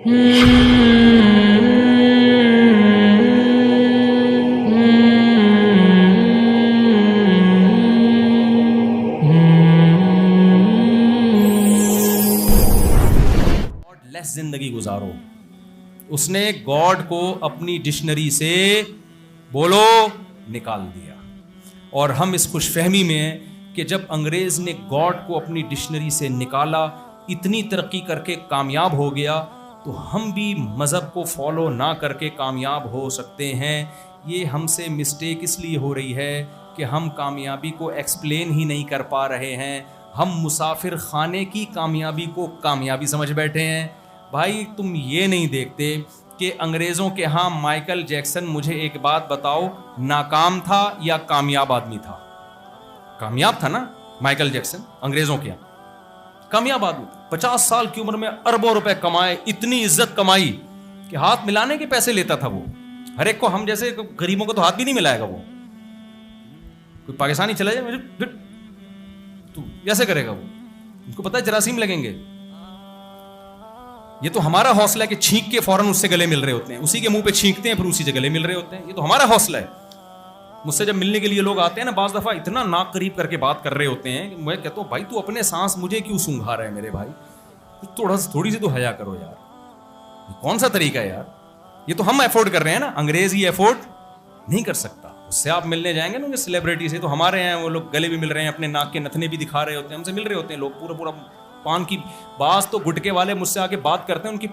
لیس زندگی گزارو. اس نے گاڈ کو اپنی ڈکشنری سے بولو نکال دیا. اور ہم اس خوش فہمی میں ہیں کہ جب انگریز نے گاڈ کو اپنی ڈکشنری سے نکالا, اتنی ترقی کر کے کامیاب ہو گیا, تو ہم بھی مذہب کو فالو نہ کر کے کامیاب ہو سکتے ہیں. یہ ہم سے مسٹیک اس لیے ہو رہی ہے کہ ہم کامیابی کو ایکسپلین ہی نہیں کر پا رہے ہیں. ہم مسافر خانے کی کامیابی کو کامیابی سمجھ بیٹھے ہیں. بھائی تم یہ نہیں دیکھتے کہ انگریزوں کے ہاں مائیکل جیکسن, مجھے ایک بات بتاؤ, ناکام تھا یا کامیاب آدمی تھا؟ کامیاب تھا نا مائیکل جیکسن, انگریزوں کے یہاں کامیاب آدمی. 50 سال کی عمر میں اربوں روپے کمائے, اتنی عزت کمائی کہ ہاتھ ملانے کے پیسے لیتا تھا وہ ہر ایک کو. ہم جیسے غریبوں کو تو ہاتھ بھی نہیں ملائے گا وہ. کوئی پاکستانی چلا جائے مجھے تو کیسے کرے گا وہ؟ ان کو پتا ہے جراثیم لگیں گے. یہ تو ہمارا حوصلہ ہے کہ چھینک کے فوراً اس سے گلے مل رہے ہوتے ہیں, اسی کے منہ پہ چھینکتے ہیں پھر اسی سے گلے مل رہے ہوتے ہیں. یہ تو ہمارا حوصلہ ہے. مجھ سے جب ملنے کے لیے لوگ آتے ہیں نا, بعض دفعہ اتنا ناک قریب کر کے بات کر رہے ہوتے ہیں, میں کہتا ہوں بھائی تو اپنے سانس مجھے کیوں سونگھا رہا ہے میرے بھائی, تھوڑی سی تو حیا کرو یار. یہ کون سا طریقہ ہے یار؟ یہ تو ہم افورڈ کر رہے ہیں نا, انگریز یہ افورڈ نہیں کر سکتا. اس سے آپ ملنے جائیں گے نا سیلیبریٹی سے, تو ہمارے ہیں وہ لوگ گلے بھی مل رہے ہیں, اپنے ناک کے نتنے بھی دکھا رہے ہوتے ہیں, ہم سے مل رہے ہوتے ہیں لوگ پورا پان کی. بعض تو گٹکے والے مجھ سے آ کے بات کرتے ہیں, ان کی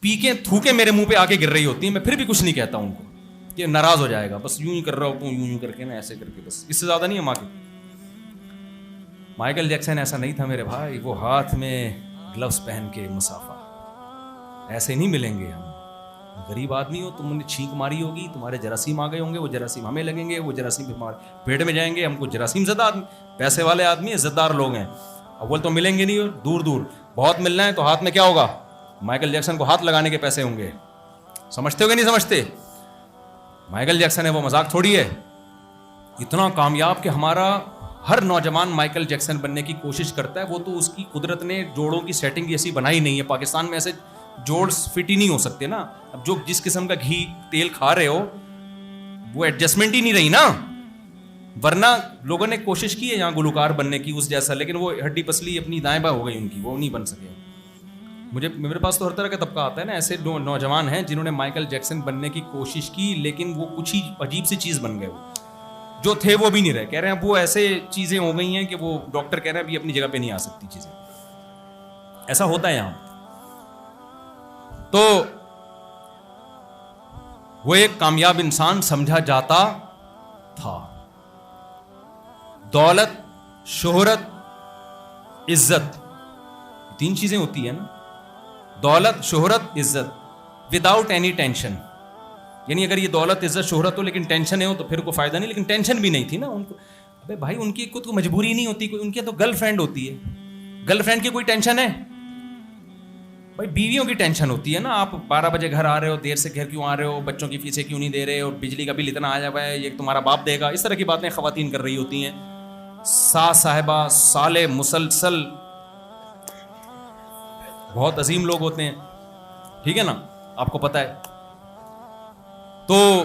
پیکیں تھوکیں میرے منہ پہ آ کے گر رہی ہوتی ہیں, میں پھر بھی کچھ نہیں کہتا ان کو کہ ناراض ہو جائے گا, بس یوں ہی کر رہا ہوتا ہوں, یوں کر کے نا ایسے کر کے, بس اس سے زیادہ نہیں ہم آگے. مائیکل جیکسن ایسا نہیں تھا میرے بھائی. وہ ہاتھ میں گلوز پہن کے مسافہ, ایسے نہیں ملیں گے ہم. غریب آدمی ہو, تم نے چھینک ماری ہوگی, تمہارے جراثیم آ گئے ہوں گے, وہ جراثیم ہمیں لگیں گے, وہ جراثیم ہمارے پیٹ میں جائیں گے, ہم کو جراثیم زدہ آدمی, پیسے والے آدمی, عزت دار لوگ ہیں. اول تو ملیں گے نہیں, دور دور. بہت ملنا ہے تو ہاتھ میں کیا ہوگا؟ مائیکل جیکسن کو ہاتھ لگانے کے پیسے ہوں گے. سمجھتے ہو کہ نہیں سمجھتے؟ مائیکل جیکسن ہے وہ مذاق تھوڑی ہے. اتنا کامیاب کہ ہمارا ہر نوجوان مائیکل جیکسن بننے کی کوشش کرتا ہے. وہ تو اس کی قدرت نے جوڑوں کی سیٹنگ ایسی بنائی نہیں ہے. پاکستان میں ایسے جوڑ فٹ ہی نہیں ہو سکتے نا. اب جو جس قسم کا گھی تیل کھا رہے ہو وہ ایڈجسٹمنٹ ہی نہیں رہی نا. ورنہ لوگوں نے کوشش کی ہے یہاں گلوکار بننے کی اس جیسا, لیکن وہ ہڈی پسلی اپنی دائیں بائیں ہو گئی ان کی, وہ نہیں بن سکے. میرے پاس تو ہر طرح کا طبقہ آتا ہے نا, ایسے نوجوان ہیں جنہوں نے مائیکل جیکسن بننے کی کوشش کی, لیکن وہ کچھ ہی عجیب سی چیز بن گئے. وہ جو تھے وہ بھی نہیں رہے. کہہ رہے ہیں وہ ایسے چیزیں ہو گئی ہیں کہ وہ ڈاکٹر کہہ رہے ہیں ابھی اپنی جگہ پہ نہیں آ سکتی چیزیں. ایسا ہوتا ہے یہاں. تو وہ ایک کامیاب انسان سمجھا جاتا تھا. دولت, شہرت, عزت, تین چیزیں ہوتی ہیں نا, دولت, شہرت, عزت, وداؤٹ اینی ٹینشن. یعنی اگر یہ دولت, عزت, شہرت ہو لیکن ٹینشن ہو تو پھر کوئی فائدہ نہیں. لیکن ٹینشن بھی نہیں تھی نا ان کو. ابے بھائی ان کی کوئی مجبوری نہیں ہوتی, ان کی تو گرل فرینڈ ہوتی ہے. گرل فرینڈ کی کوئی ٹینشن ہے؟ بھائی بیویوں کی ٹینشن ہوتی ہے نا. آپ 12 بجے گھر آ رہے ہو, دیر سے گھر کیوں آ رہے ہو, بچوں کی فیسیں کیوں نہیں دے رہے, اور بجلی کا بل اتنا آیا ہوا ہے, یہ تمہارا باپ دے گا. اس طرح کی باتیں خواتین کر رہی ہوتی ہیں. ساس صاحبہ سالے مسلسل بہت عظیم لوگ ہوتے ہیں, ٹھیک ہے نا, آپ کو پتہ ہے. تو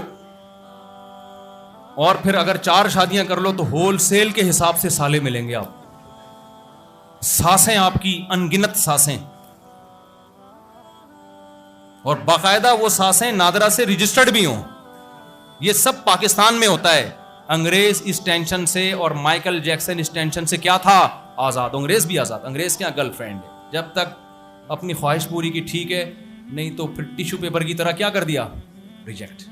اور پھر اگر 4 شادیاں کر لو تو ہول سیل کے حساب سے سالے ملیں گے آپ. ساسیں آپ کی انگنت ساسیں, اور باقاعدہ وہ ساسیں نادرا سے رجسٹرڈ بھی ہوں. یہ سب پاکستان میں ہوتا ہے. انگریز اس ٹینشن سے اور مائیکل جیکسن اس ٹینشن سے کیا تھا؟ آزاد. انگریز بھی آزاد. انگریز کیا گرل فرینڈ ہے, جب تک اپنی خواہش پوری کی ٹھیک ہے, نہیں تو پھر ٹیشو پیپر کی طرح کیا کر دیا, ریجیکٹ.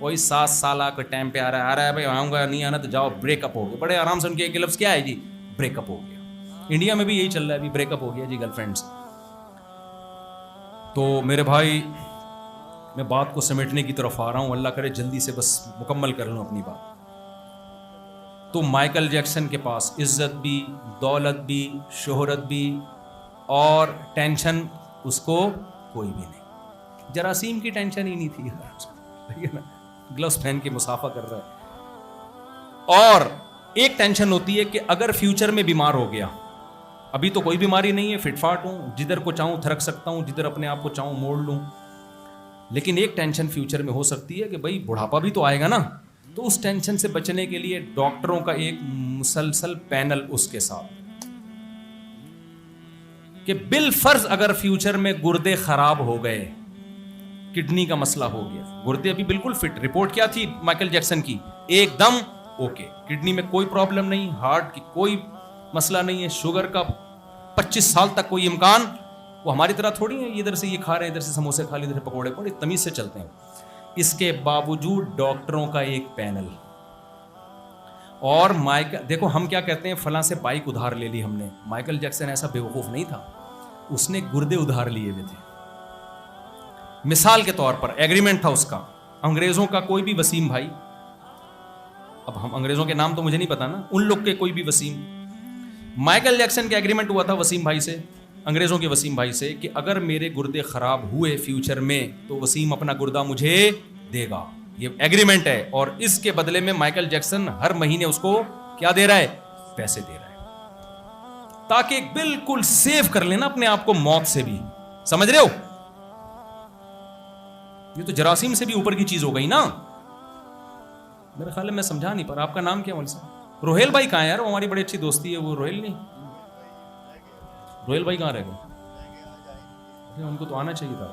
کوئی 7 سالہ کوئی ٹائم پہ آ رہا ہے بھائی آؤں گا, نہیں آنا تو جاؤ, بریک اپ ہو گیا. بڑے آرام سے ان کے ایک لفظ کیا ہے جی, بریک اپ ہو گیا. انڈیا میں بھی یہی چل رہا ہے ابھی, بریک اپ ہو گیا جی گرل فرینڈ سے. تو میرے بھائی میں بات کو سمیٹنے کی طرف آ رہا ہوں, اللہ کرے جلدی سے بس مکمل کر لوں اپنی بات. تو مائیکل جیکسن کے پاس عزت بھی, دولت بھی, شہرت بھی, اور ٹینشن اس کو کوئی بھی نہیں. جراثیم کی ٹینشن ہی نہیں تھی, گلوز پہن کے مسافہ کر رہا ہے. اور ایک ٹینشن ہوتی ہے کہ اگر فیوچر میں بیمار ہو گیا, ابھی تو کوئی بیماری نہیں ہے, فٹ فاٹ ہوں, جدھر کو چاہوں تھرک سکتا ہوں, جدھر اپنے آپ کو چاہوں موڑ لوں. لیکن ایک ٹینشن فیوچر میں ہو سکتی ہے کہ بھائی بڑھاپا بھی تو آئے گا نا, تو اس ٹینشن سے بچنے کے لیے ڈاکٹروں کا ایک مسلسل پینل اس کے ساتھ کہ بالفرض اگر فیوچر میں گردے خراب ہو گئے, کڈنی کا مسئلہ ہو گیا, گردے ابھی بالکل فٹ, رپورٹ کیا تھی مائیکل جیکسن کی, ایک دم اوکے, کڈنی میں کوئی پرابلم نہیں, ہارٹ کی کوئی مسئلہ نہیں ہے, شوگر کا 25 سال تک کوئی امکان, وہ ہماری طرح تھوڑی ہے ادھر سے یہ کھا رہے ہیں, ادھر سے سموسے کھا لیے, ادھر سے پکوڑے, بڑی تمیز سے چلتے ہیں. اس کے باوجود ڈاکٹروں کا ایک پینل, اور دیکھو ہم کیا کہتے ہیں, فلاں سے بائک ادھار لے لی ہم نے. مائیکل جیکسن ایسا بیوقوف نہیں تھا, اس نے گردے ادھار لیے ہوئے تھے. مثال کے طور پر ایگریمنٹ تھا اس کا, انگریزوں کا کوئی بھی وسیم بھائی, اب ہم انگریزوں کے نام تو مجھے نہیں پتا نا, ان لوگ کے کوئی بھی وسیم, مائیکل جیکسن کا ایگریمنٹ ہوا تھا وسیم بھائی سے, انگریزوں کے وسیم بھائی سے, کہ اگر میرے گردے خراب ہوئے فیوچر میں تو وسیم اپنا گردہ مجھے دے گا. یہ ایگریمنٹ ہے, اور اس کے بدلے میں مائیکل جیکسن ہر مہینے اس کو کیا دے رہا ہے, پیسے دے رہا ہے, تاکہ بالکل سیو کر لینا اپنے آپ کو موت سے بھی. سمجھ رہے ہو, یہ تو جراثیم سے بھی اوپر کی چیز ہو گئی نا. میرے خیال میں سمجھا نہیں, پر آپ کا نام کیا ہے؟ روہیل بھائی کہاں ہے یار, وہ ہماری بڑی اچھی دوستی ہے, وہ روہیل نہیں, روہیل بھائی کہاں رہ گئے, ان کو تو آنا چاہیے تھا.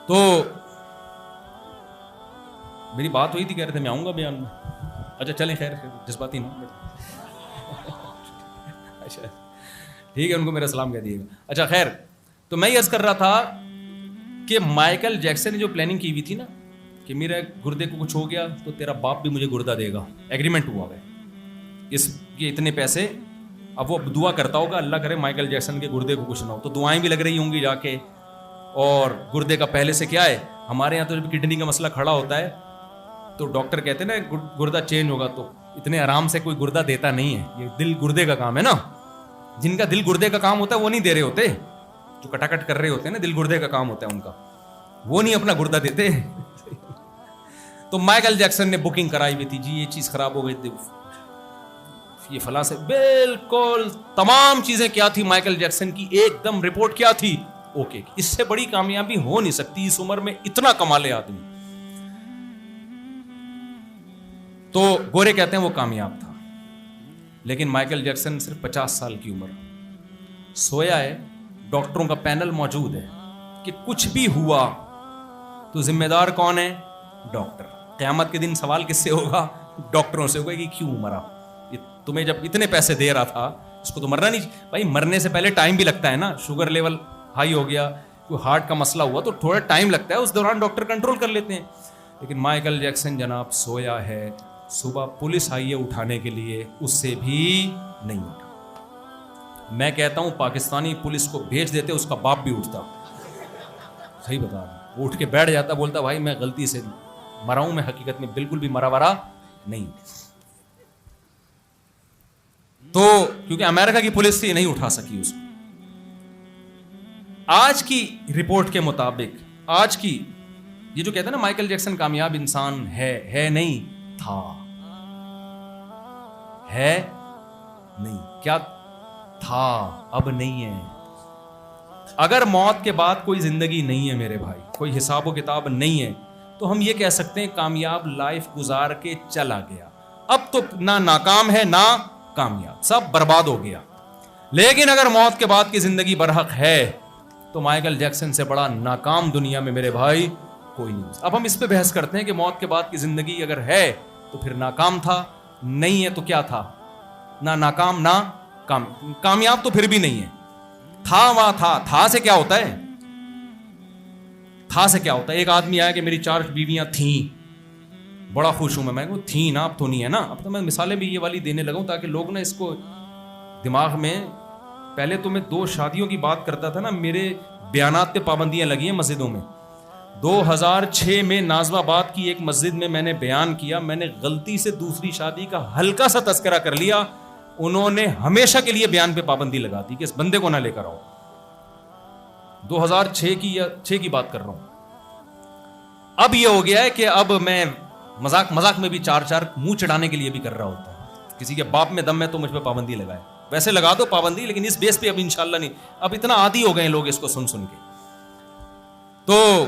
تو میری بات ہوئی تھی, کہہ رہے تھے میں آؤں گا بیان میں. اچھا چلیں, خیر جذباتی نا, اچھا ٹھیک ہے, ان کو میرا سلام کہہ دیے گا. اچھا خیر, تو میں یہ عرض کر رہا تھا کہ مائیکل جیکسن نے جو پلاننگ کی ہوئی تھی نا, کہ میرے گردے کو کچھ ہو گیا تو تیرا باپ بھی مجھے گردہ دے گا, ایگریمنٹ ہوا ہے اس کے اتنے پیسے. اب وہ دعا کرتا ہوگا, اللہ کرے مائیکل جیکسن کے گردے کو کچھ نہ ہو, تو دعائیں بھی لگ رہی ہوں گی جا کے. اور گردے کا پہلے سے کیا ہے, ہمارے یہاں تو جب کڈنی کا مسئلہ کھڑا ہوتا ہے تو ڈاکٹر کہتے ہیں نا گردہ چینج ہوگا, تو اتنے آرام سے کوئی گردہ دیتا نہیں ہے, یہ دل گردے کا کام ہے نا. جن کا دل گردے کا کام ہوتا ہے وہ نہیں دے رہے ہوتے, جو کٹاکٹ کر رہے ہوتے ہیں نا, دل گردے کا کام ہوتا ہے ان کا, وہ نہیں اپنا گردہ دیتے. تو مائیکل جیکسن نے بکنگ کرائی ہوئی تھی, جی یہ چیز خراب ہو گئی تھی, یہ فلاں سے, بالکل تمام چیزیں کیا تھی مائیکل جیکسن کی, ایک دم رپورٹ کیا تھی, اوکے. اس سے بڑی کامیابی ہو نہیں سکتی اس عمر میں, اتنا کمالے آدمی. تو گورے کہتے ہیں وہ کامیاب تھا, لیکن مائیکل جیکسن صرف 50 سال کی عمر, سویا ہے, ڈاکٹروں کا پینل موجود ہے کہ کچھ بھی ہوا تو ذمہ دار کون ہے, ڈاکٹر. قیامت کے دن سوال کس سے ہوگا, ڈاکٹروں سے ہوگا کہ کیوں مرا, تمہیں جب اتنے پیسے دے رہا تھا اس کو تو مرنا نہیں. بھائی مرنے سے پہلے ٹائم بھی لگتا ہے نا, شوگر لیول ہائی ہو گیا, کوئی ہارٹ کا مسئلہ ہوا تو تھوڑا ٹائم لگتا ہے, اس دوران ڈاکٹر کنٹرول کر لیتے ہیں. لیکن مائیکل جیکسن جناب سویا ہے, صبح پولیس آئی ہے اٹھانے کے لیے, اس سے بھی نہیں اٹھا. میں کہتا ہوں پاکستانی پولیس کو بھیج دیتے, اس کا باپ بھی اٹھتا. صحیح بتا رہا ہوں, وہ اٹھ کے بیٹھ جاتا, بولتا بھائی میں غلطی سے مرا ہوں, میں حقیقت میں بالکل بھی مرا ورا نہیں. تو کیونکہ امریکہ کی پولیس تھی, نہیں اٹھا سکی اس کو. آج کی رپورٹ کے مطابق, آج کی یہ جو کہتے ہیں نا مائیکل جیکسن کامیاب انسان ہے نہیں تھا, ہے نہیں, کیا تھا, اب نہیں ہے. اگر موت کے بعد کوئی زندگی نہیں ہے میرے بھائی, کوئی حساب و کتاب نہیں ہے, تو ہم یہ کہہ سکتے ہیں کامیاب لائف گزار کے چلا گیا, اب تو نہ ناکام ہے نہ کامیاب, سب برباد ہو گیا. لیکن اگر موت کے بعد کی زندگی برحق ہے تو مائیکل جیکسن سے بڑا ناکام دنیا میں میرے بھائی کوئی نہیں. اب ہم اس پہ بحث کرتے ہیں کہ موت کے بعد کی زندگی اگر ہے تو پھر ناکام تھا, نہیں ہے تو کیا تھا, نہ ناکام نہ کامیاب, تو پھر بھی نہیں ہے. تھا وہاں تھا سے کیا ہوتا ہے, تھا سے کیا ہوتا ہے. ایک آدمی آیا کہ میری 4 بیویاں تھیں, بڑا خوش ہوں میں کہوں تھیں نا, اب تو نہیں ہے نا. اب تو میں مثالیں بھی یہ والی دینے لگا ہوں تاکہ لوگ نا اس کو دماغ میں, پہلے تو میں 2 شادیوں کی بات کرتا تھا نا, میرے بیانات پہ پابندیاں لگی ہیں مسجدوں میں. 2006 میں نازم آباد کی ایک مسجد میں میں نے بیان کیا, میں نے غلطی سے دوسری شادی کا ہلکا سا تذکرہ کر لیا, انہوں نے ہمیشہ کے لیے بیان پہ پابندی لگا دی کہ اس بندے کو نہ لے کر آؤ. 2006 کی بات کر رہا ہوں. اب یہ ہو گیا ہے کہ اب میں مذاق میں بھی 4 منہ چڑھانے کے لیے بھی کر رہا ہوتا ہے, کسی کے باپ میں دم ہے تو مجھ پہ پابندی لگائے. ویسے لگا دو پابندی, لیکن اس بیس پہ اب انشاءاللہ نہیں. اب اتنا عادی ہو گئے لوگ اس کو سن سن کے, تو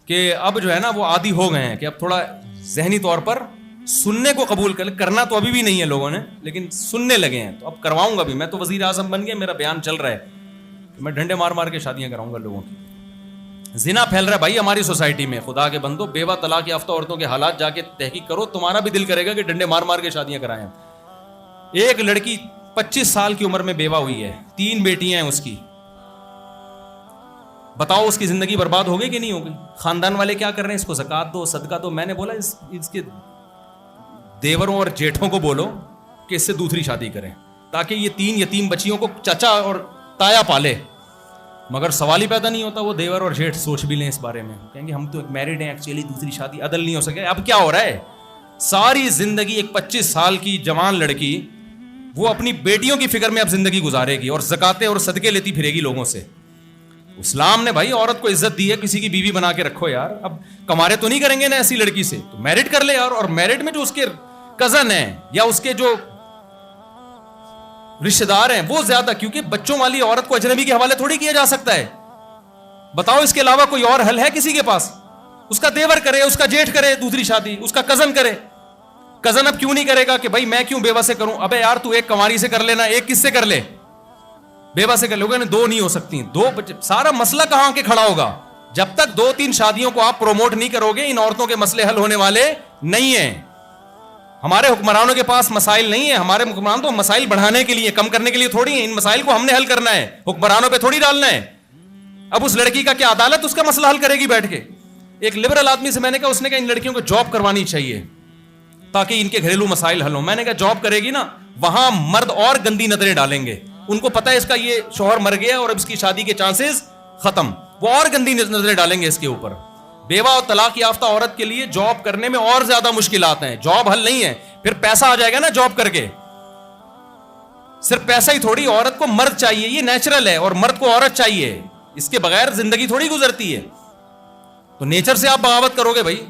کہ اب جو ہے نا وہ عادی ہو گئے ہیں کہ اب تھوڑا ذہنی طور پر سننے کو قبول کرنا تو ابھی بھی نہیں ہے لوگوں نے, لیکن سننے لگے ہیں. تو اب کرواؤں گا بھی, میں تو وزیر اعظم بن گیا, میرا بیان چل رہا ہے کہ میں ڈنڈے مار مار کے شادیاں کراؤں گا لوگوں کی. زنا پھیل رہا ہے بھائی ہماری سوسائٹی میں, خدا کے بندو, بیوہ طلاق یافتہ عورتوں کے حالات جا کے تحقیق کرو, تمہارا بھی دل کرے گا کہ ڈنڈے مار مار کے شادیاں کرائیں. ایک لڑکی 25 سال کی عمر میں بیوہ ہوئی ہے, 3 بیٹیاں ہیں اس کی, بتاؤ اس کی زندگی برباد ہو گئی کہ نہیں ہو گئی؟ خاندان والے کیا کر رہے ہیں, اس کو زکات دو, صدقہ دو. میں نے بولا اس کے دیوروں اور جیٹھوں کو بولو کہ اس سے دوسری شادی کریں تاکہ یہ 3 یتیم بچیوں کو چچا اور تایا پالے. مگر سوال ہی پیدا نہیں ہوتا, وہ دیور اور جیٹھ سوچ بھی لیں اس بارے میں, کہیں گے ہم تو میرڈ ہیں ایکچولی, دوسری شادی عدل نہیں ہو سکے. اب کیا ہو رہا ہے, ساری زندگی ایک 25 سال کی جوان لڑکی وہ اپنی بیٹیوں کی فکر میں اب زندگی گزارے گی اور زکاتیں اور صدقے لیتی پھرے گی لوگوں سے. اسلام نے بھائی عورت کو عزت دی ہے, کسی کی بیوی بنا کے رکھو یار. اب کمارے تو نہیں کریں گے نا ایسی لڑکی سے, تو میرڈ کر لے یار. اور میرڈ میں جو اس کے کزن ہیں یا اس کے جو رشتہ دار ہیں وہ زیادہ, کیونکہ بچوں والی عورت کو اجنبی کے حوالے تھوڑی کیا جا سکتا ہے. بتاؤ اس کے علاوہ کوئی اور حل ہے کسی کے پاس؟ اس کا دیور کرے, اس کا جیٹھ کرے دوسری شادی, اس کا کزن کرے. کزن اب کیوں نہیں کرے گا کہ بھائی میں کیوں بیوہ سے کروں؟ ابے یار تو ایک کنواری سے کر لینا, ایک کس سے کر لے, بیوہ سے کر لوگے نا, 2 نہیں ہو سکتی. 2 سارا مسئلہ کہاں کے کھڑا ہوگا؟ جب تک 2-3 شادیوں کو آپ پروموٹ نہیں کرو گے, ان عورتوں کے مسئلے حل ہونے والے نہیں ہیں. ہمارے حکمرانوں کے پاس مسائل نہیں ہیں, ہمارے حکمران تو مسائل بڑھانے کے لیے, کم کرنے کے لیے تھوڑی ہیں. ان مسائل کو ہم نے حل کرنا ہے, حکمرانوں پہ تھوڑی ڈالنا ہے. اب اس لڑکی کا کیا عدالت اس کا مسئلہ حل کرے گی بیٹھ کے؟ ایک لبرل آدمی سے میں نے کہا, اس نے کہا ان لڑکیوں کو جاب کروانی چاہیے تاکہ ان کے گھریلو مسائل حل ہوں. میں نے کہا جاب کرے گی نا, وہاں مرد اور گندی نظریں ڈالیں گے. ان کو پتا ہے اس کا یہ شوہر مر گیا اور اب اس کی شادی کے چانسز ختم, وہ اور گندی نظریں ڈالیں گے اس کے اوپر. بیوہ اور طلاق یافتہ عورت کے لیے جاب کرنے میں اور زیادہ مشکلات ہیں. جاب حل نہیں ہے, پھر پیسہ آ جائے گا نا جاب کر کے, صرف پیسہ ہی تھوڑی, عورت کو مرد چاہیے, یہ نیچرل ہے, اور مرد کو عورت چاہیے, اس کے بغیر زندگی تھوڑی گزرتی ہے. تو نیچر سے آپ بغاوت کرو گے بھائی.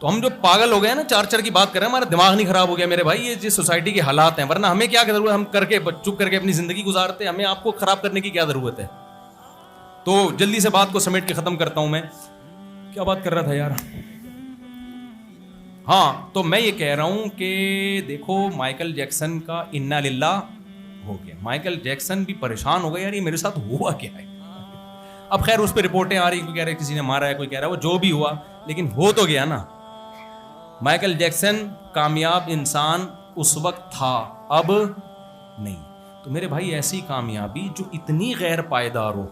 تو ہم جو پاگل ہو گئے ہیں نا, 4 کی بات کر رہے ہیں, ہمارا دماغ نہیں خراب ہو گیا میرے بھائی, یہ جس سوسائٹی کے حالات ہیں. ورنہ ہمیں کیا ضرورت ہے, ہم کر کے چپ کر کے اپنی زندگی گزارتے, ہمیں آپ کو خراب کرنے کی کیا ضرورت ہے. تو جلدی سے بات کو سمیٹ کے ختم کرتا ہوں. میں کیا بات کر رہا تھا یار؟ ہاں, تو میں یہ کہہ رہا ہوں کہ دیکھو مائیکل جیکسن کا انا للہ ہو گیا. مائیکل جیکسن بھی پریشان ہو گیا یار, یہ میرے ساتھ ہوا کیا ہے. اب خیر اس پہ رپورٹیں آ رہی, کوئی کہہ رہے کسی نے مارا ہے, کوئی کہہ رہا ہے, وہ جو بھی ہوا لیکن ہو تو گیا نا. مائیکل جیکسن کامیاب انسان اس وقت تھا, اب نہیں. تو میرے بھائی ایسی کامیابی جو اتنی غیر پائیدار ہو,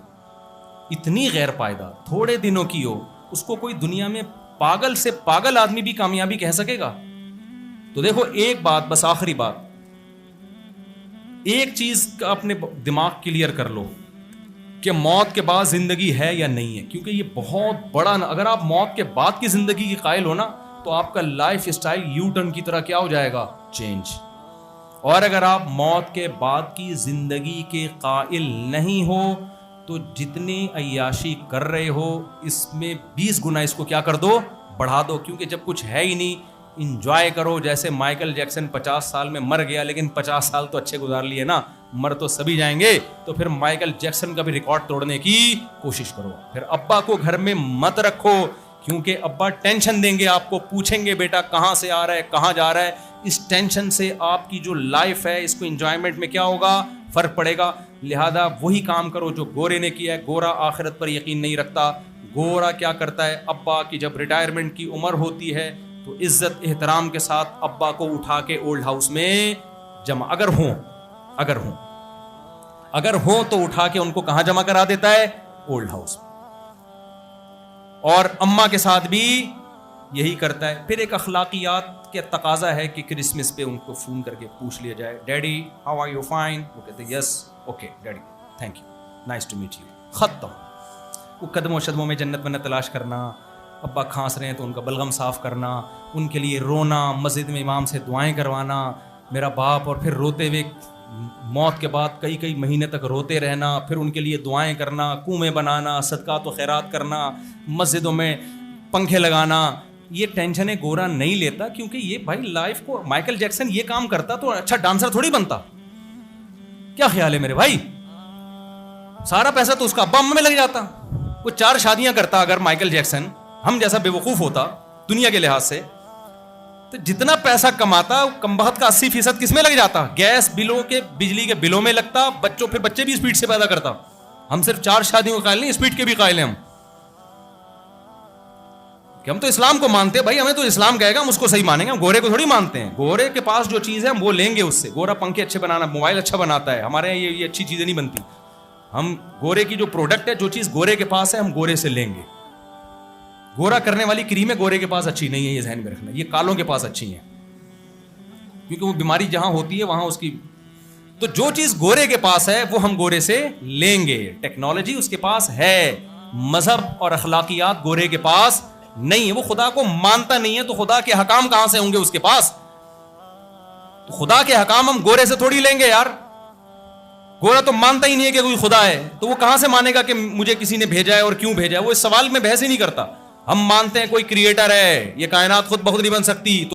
اتنی غیر پائیدار, تھوڑے دنوں کی ہو, اس کو کوئی دنیا میں پاگل سے پاگل آدمی بھی کامیابی کہہ سکے گا؟ تو دیکھو ایک بات, بس آخری بات, ایک چیز کا اپنے دماغ کلیئر کر لو کہ موت کے بعد زندگی ہے یا نہیں ہے. کیونکہ یہ بہت بڑا, اگر آپ موت کے بعد کی زندگی کی قائل ہو نا, تو آپ کا لائف اسٹائل یو ٹرن کی طرح کیا ہو جائے گا, چینج. اور اگر آپ موت کے بعد کی زندگی کے قائل نہیں ہو تو جتنی عیاشی کر رہے ہو اس میں 20 گنا اس کو کیا کر دو, بڑھا دو. کیونکہ جب کچھ ہے ہی نہیں, انجوائے کرو. جیسے مائیکل جیکسن 50 سال میں مر گیا, لیکن 50 سال تو اچھے گزار لیے نا, مر تو سبھی جائیں گے. تو پھر مائیکل جیکسن کا بھی ریکارڈ توڑنے کی کوشش کرو. پھر ابا کو گھر میں مت رکھو, کیونکہ ابا ٹینشن دیں گے آپ کو, پوچھیں گے بیٹا کہاں سے آ رہا ہے, کہاں جا رہا ہے. اس ٹینشن سے آپ کی جو لائف ہے اس کو انجوائمنٹ میں کیا ہوگا, فرق پڑے گا. لہذا وہی کام کرو جو گورے نے کیا ہے. گورا آخرت پر یقین نہیں رکھتا. گورا کیا کرتا ہے, ابا کی جب ریٹائرمنٹ کی عمر ہوتی ہے تو عزت احترام کے ساتھ ابا کو اٹھا کے اولڈ ہاؤس میں جمع, اگر ہوں تو اٹھا کے ان کو کہاں جمع کرا دیتا ہے, اولڈ ہاؤس. اور اماں کے ساتھ بھی یہی کرتا ہے. پھر ایک اخلاقیات کے تقاضا ہے کہ کرسمس پہ ان کو فون کر کے پوچھ لیا جائے, daddy how are you, fine. وہ کہتے ہیں yes, okay daddy, thank you, nice to meet you. ختم. وہ قدموں شدموں میں جنت منت تلاش کرنا, ابا کھانس رہے ہیں تو ان کا بلغم صاف کرنا, ان کے لیے رونا, مسجد میں امام سے دعائیں کروانا, میرا باپ, اور پھر روتے ہوئے موت کے بعد کئی مہینے تک روتے رہنا, پھر ان کے لیے دعائیں کرنا, کنویں بنانا, صدقات و خیرات کرنا, مسجدوں میں پنکھے لگانا. یہ ٹینشنیں گورا نہیں لیتا, کیونکہ یہ بھائی لائف کو, مائیکل جیکسن یہ کام کرتا تو اچھا ڈانسر تھوڑی بنتا. کیا خیال ہے میرے بھائی؟ سارا پیسہ تو اس کا ابا اما میں لگ جاتا. وہ 4 شادیاں کرتا اگر مائیکل جیکسن، ہم جیسا بے وقوف ہوتا دنیا کے لحاظ سے، تو جتنا پیسہ کماتا کم بخت کا 80% کس میں لگ جاتا؟ گیس بلوں کے، بجلی کے بلوں میں لگتا. پھر بچے بھی اسپیڈ سے پیدا کرتا. ہم صرف 4 شادیوں کے قائل نہیں، اسپیڈ کے بھی قائل ہیں ہم، کہ ہم تو اسلام کو مانتے ہیں. بھائی ہمیں تو اسلام کہے گا، ہم اس کو صحیح مانیں گے. ہم گورے کو تھوڑی مانتے ہیں. گورے کے پاس جو چیز ہے ہم وہ لیں گے اس سے. گورا پنکھے اچھے بنانا، موبائل اچھا بناتا ہے، ہمارے یہاں یہ اچھی چیزیں نہیں بنتی. ہم گورے کی جو پروڈکٹ ہے، جو چیز گورے کے پاس ہے، ہم گورے سے لیں گے. گورا کرنے والی کریمیں گورے کے پاس اچھی نہیں ہے، یہ ذہن میں رکھنا. یہ کالوں کے پاس اچھی ہیں، کیونکہ وہ بیماری جہاں ہوتی ہے وہاں اس کی. تو جو چیز گورے کے پاس ہے وہ ہم گورے سے لیں گے. ٹیکنالوجی اس کے پاس ہے، مذہب اور اخلاقیات گورے کے پاس نہیں ہے. وہ خدا کو مانتا نہیں ہے، تو خدا کے حکام کہاں سے ہوں گے اس کے پاس؟ تو خدا کے حکام ہم گورے سے تھوڑی لیں گے یار. گورا تو مانتا ہی نہیں ہے کہ کوئی خدا ہے، تو وہ کہاں سے مانے گا کہ مجھے کسی نے بھیجا ہے اور کیوں بھیجا ہے؟ وہ اس سوال میں بحث ہی نہیں کرتا. ہم مانتے ہیں کوئی کریٹر ہے، یہ کائنات خود بخود نہیں بن سکتی.